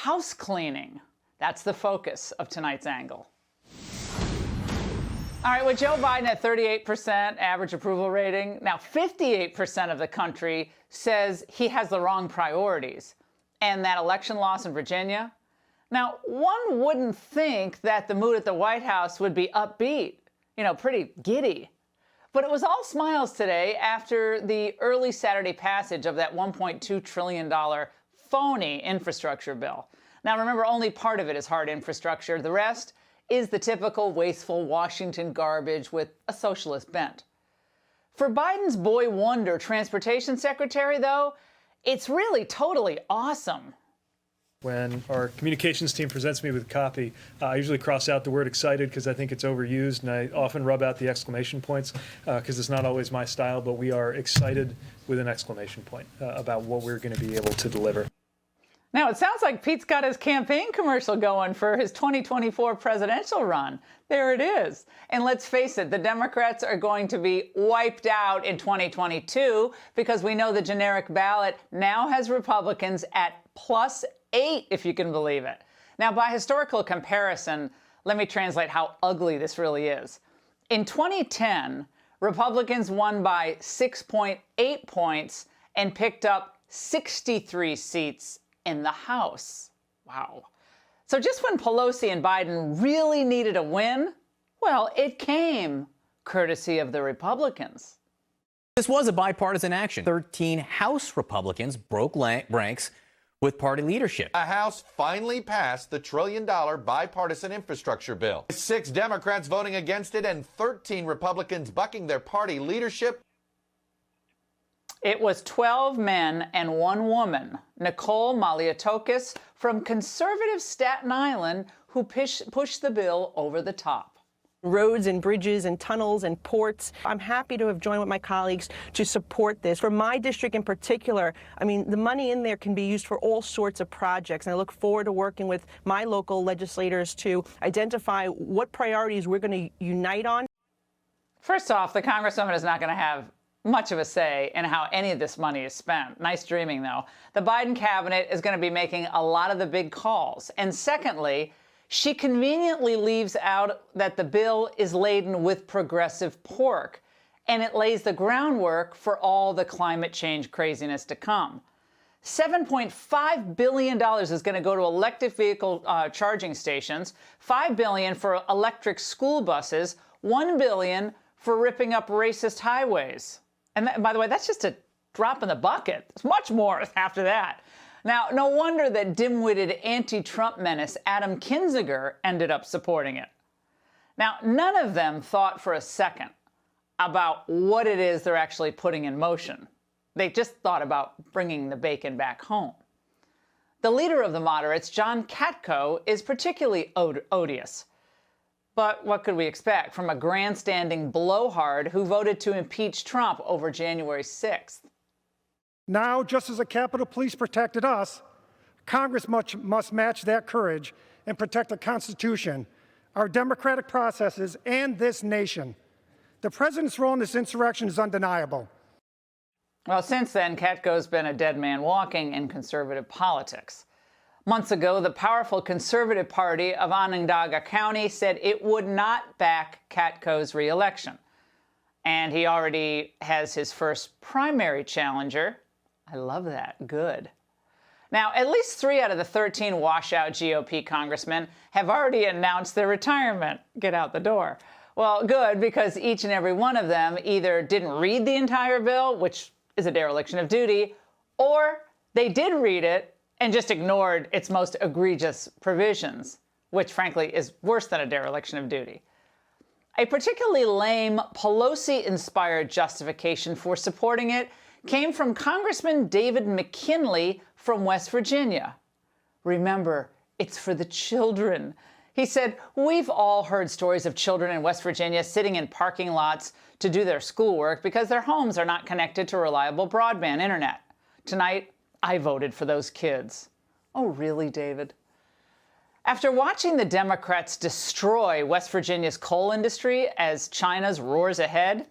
house cleaning. That's the focus of tonight's angle. All right, with Joe Biden at 38% average approval rating, now 58% of the country says he has the wrong priorities. And that election loss in Virginia? Now, one wouldn't think that the mood at the White House would be upbeat, pretty giddy. But it was all smiles today after the early Saturday passage of that $1.2 trillion phony infrastructure bill. Now, remember, only part of it is hard infrastructure. The rest is the typical wasteful Washington garbage with a socialist bent. For Biden's boy wonder transportation secretary, though, it's really totally awesome. When our communications team presents me with copy, I usually cross out the word excited because I think it's overused, and I often rub out the exclamation points because it's not always my style, but we are excited with an exclamation point about what we're going to be able to deliver. Now, it sounds like Pete's got his campaign commercial going for his 2024 presidential run. There it is. And let's face it, the Democrats are going to be wiped out in 2022 because we know the generic ballot now has Republicans at +8, if you can believe it. Now, by historical comparison, let me translate how ugly this really is. In 2010, Republicans won by 6.8 points and picked up 63 seats in the House. Wow. So just when Pelosi and Biden really needed a win, well, it came courtesy of the Republicans. This was a bipartisan action. 13 House Republicans broke ranks with party leadership. The House finally passed the trillion-dollar bipartisan infrastructure bill. 6 Democrats voting against it and 13 Republicans bucking their party leadership. It was 12 men and 1 woman, Nicole Maliotokis from conservative Staten Island, who pushed the bill over the top. Roads and bridges and tunnels and ports. I'm happy to have joined with my colleagues to support this. For my district in particular, I mean, the money in there can be used for all sorts of projects, and I look forward to working with my local legislators to identify what priorities we're going to unite on. First off, the Congresswoman is not going to have much of a say in how any of this money is spent. Nice dreaming, though. The Biden cabinet is going to be making a lot of the big calls. And secondly, she conveniently leaves out that the bill is laden with progressive pork, and it lays the groundwork for all the climate change craziness to come. $7.5 billion is going to go to electric vehicle charging stations, $5 billion for electric school buses, $1 billion for ripping up racist highways. And by the way, that's just a drop in the bucket. There's much more after that. Now, no wonder that dim-witted anti-Trump menace Adam Kinzinger ended up supporting it. Now, none of them thought for a second about what it is they're actually putting in motion. They just thought about bringing the bacon back home. The leader of the moderates, John Katko, is particularly odious. But what could we expect from a grandstanding blowhard who voted to impeach Trump over January 6th? Now, just as the Capitol Police protected us, Congress must match that courage and protect the Constitution, our democratic processes, and this nation. The president's role in this insurrection is undeniable. Well, since then, Katko's been a dead man walking in conservative politics. Months ago, the powerful Conservative Party of Onondaga County said it would not back Katko's re-election. And he already has his first primary challenger. I love that. Good. Now, at least 3 out of the 13 washout GOP congressmen have already announced their retirement. Get out the door. Well, good, because each and every one of them either didn't read the entire bill, which is a dereliction of duty, or they did read it and just ignored its most egregious provisions, which frankly is worse than a dereliction of duty. A particularly lame Pelosi-inspired justification for supporting it came from Congressman David McKinley from West Virginia. Remember, it's for the children. He said, "We've all heard stories of children in West Virginia sitting in parking lots to do their schoolwork because their homes are not connected to reliable broadband internet. Tonight, I voted for those kids." Oh, really, David? After watching the Democrats destroy West Virginia's coal industry as China's roars ahead,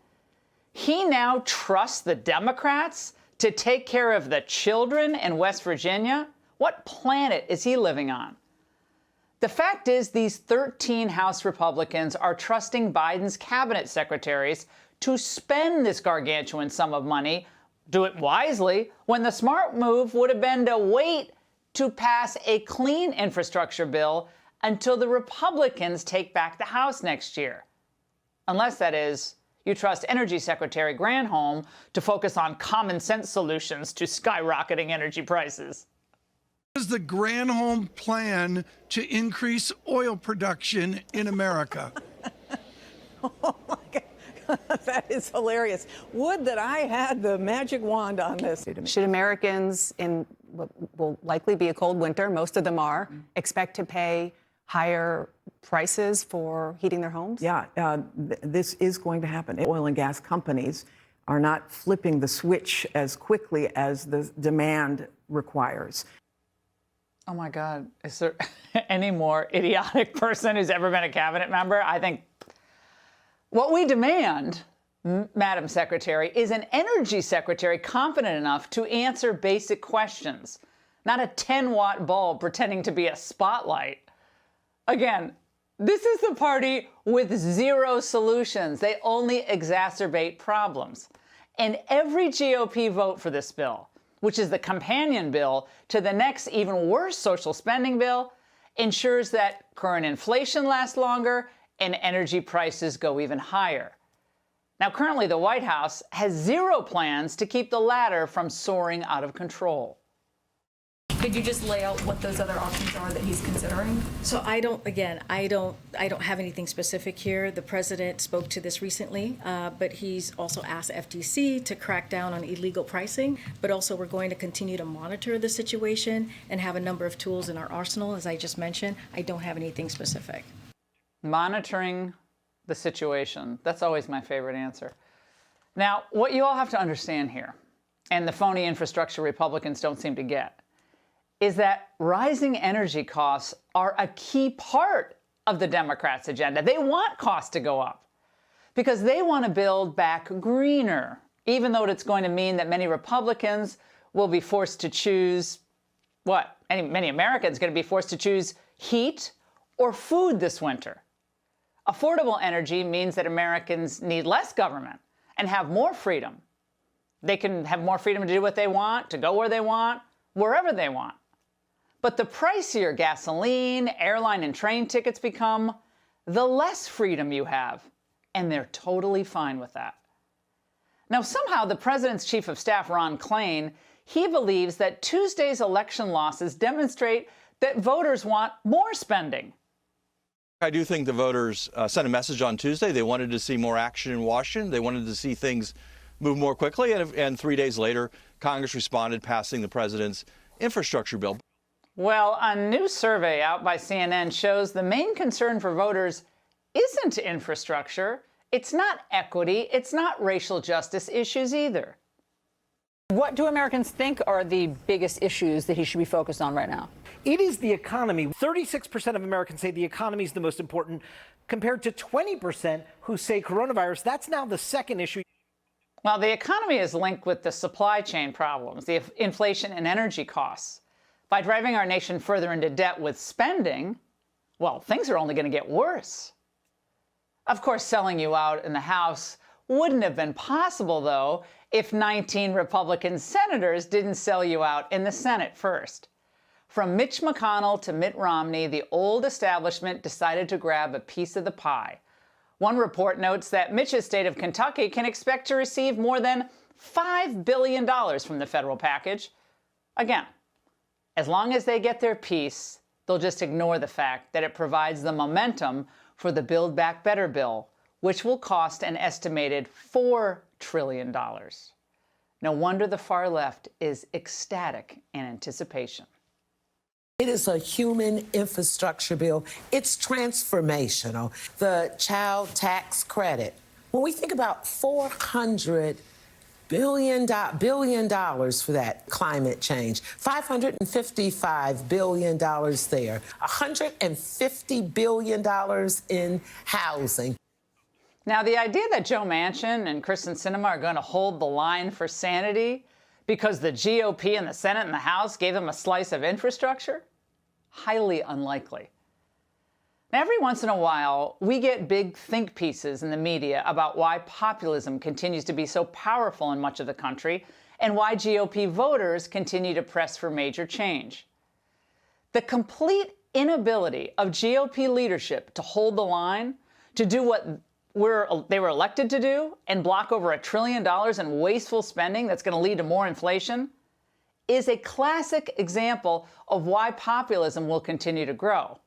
he now trusts the Democrats to take care of the children in West Virginia? What planet is he living on? The fact is, these 13 House Republicans are trusting Biden's cabinet secretaries to spend this gargantuan sum of money, do it wisely, when the smart move would have been to wait to pass a clean infrastructure bill until the Republicans take back the House next year. Unless, that is, you trust Energy Secretary Granholm to focus on common sense solutions to skyrocketing energy prices. Is the Granholm plan to increase oil production in America? Oh my God, that is hilarious. Would that I had the magic wand on this. Should Americans, in what will likely be a cold winter, most of them are, expect to pay higher prices for heating their homes? Yeah, this is going to happen. Oil and gas companies are not flipping the switch as quickly as the demand requires. Oh my God, is there any more idiotic person who's ever been a cabinet member? I think what we demand, Madam Secretary, is an energy secretary confident enough to answer basic questions, not a 10-watt bulb pretending to be a spotlight. Again, this is the party with zero solutions. They only exacerbate problems. And every GOP vote for this bill, which is the companion bill to the next even worse social spending bill, ensures that current inflation lasts longer and energy prices go even higher. Now, currently, the White House has zero plans to keep the latter from soaring out of control. Could you just lay out what those other options are that he's considering? So I don't have anything specific here. The president spoke to this recently, but he's also asked FTC to crack down on illegal pricing. But also we're going to continue to monitor the situation and have a number of tools in our arsenal. As I just mentioned, I don't have anything specific. Monitoring the situation. That's always my favorite answer. Now, what you all have to understand here, and the phony infrastructure Republicans don't seem to get, is that rising energy costs are a key part of the Democrats' agenda. They want costs to go up because they want to build back greener, even though it's going to mean that many Republicans will be forced to choose what? Many Americans are going to be forced to choose heat or food this winter. Affordable energy means that Americans need less government and have more freedom. They can have more freedom to do what they want, to go where they want, wherever they want. But the pricier gasoline, airline, and train tickets become, the less freedom you have. And they're totally fine with that. Now, somehow, the president's chief of staff, Ron Klain, he believes that Tuesday's election losses demonstrate that voters want more spending. I do think the voters sent a message on Tuesday. They wanted to see more action in Washington. They wanted to see things move more quickly. And 3 days later, Congress responded, passing the president's infrastructure bill. Well, a new survey out by CNN shows the main concern for voters isn't infrastructure. It's not equity. It's not racial justice issues either. What do Americans think are the biggest issues that he should be focused on right now? It is the economy. 36% of Americans say the economy is the most important, compared to 20% who say coronavirus. That's now the second issue. Well, the economy is linked with the supply chain problems, the inflation and energy costs. By driving our nation further into debt with spending, well, things are only going to get worse. Of course, selling you out in the House wouldn't have been possible, though, if 19 Republican senators didn't sell you out in the Senate first. From Mitch McConnell to Mitt Romney, the old establishment decided to grab a piece of the pie. One report notes that Mitch's state of Kentucky can expect to receive more than $5 billion from the federal package. Again, as long as they get their piece, they'll just ignore the fact that it provides the momentum for the Build Back Better bill, which will cost an estimated $4 trillion. No wonder the far left is ecstatic in anticipation. It is a human infrastructure bill. It's transformational. The child tax credit. When we think about $400 billion for that climate change, $555 billion there, $150 billion in housing. Now, the idea that Joe Manchin and Kristen Sinema are going to hold the line for sanity Because the GOP in the Senate and the House gave them a slice of infrastructure? Highly unlikely. Now, every once in a while, we get big think pieces in the media about why populism continues to be so powerful in much of the country and why GOP voters continue to press for major change. The complete inability of GOP leadership to hold the line, to do what they were elected to do and block over $1 trillion in wasteful spending that's going to lead to more inflation, is a classic example of why populism will continue to grow.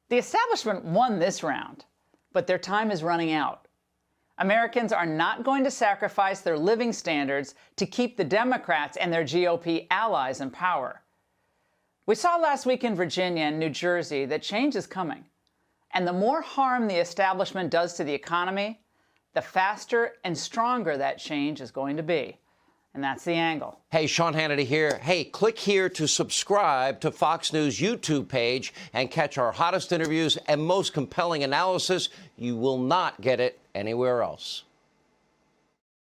The establishment won this round, but their time is running out. Americans are not going to sacrifice their living standards to keep the Democrats and their GOP allies in power. We saw last week in Virginia and New Jersey that change is coming. And the more harm the establishment does to the economy, the faster and stronger that change is going to be. And that's the angle. Hey, Sean Hannity here. Hey, click here to subscribe to Fox News YouTube page and catch our hottest interviews and most compelling analysis. You will not get it anywhere else.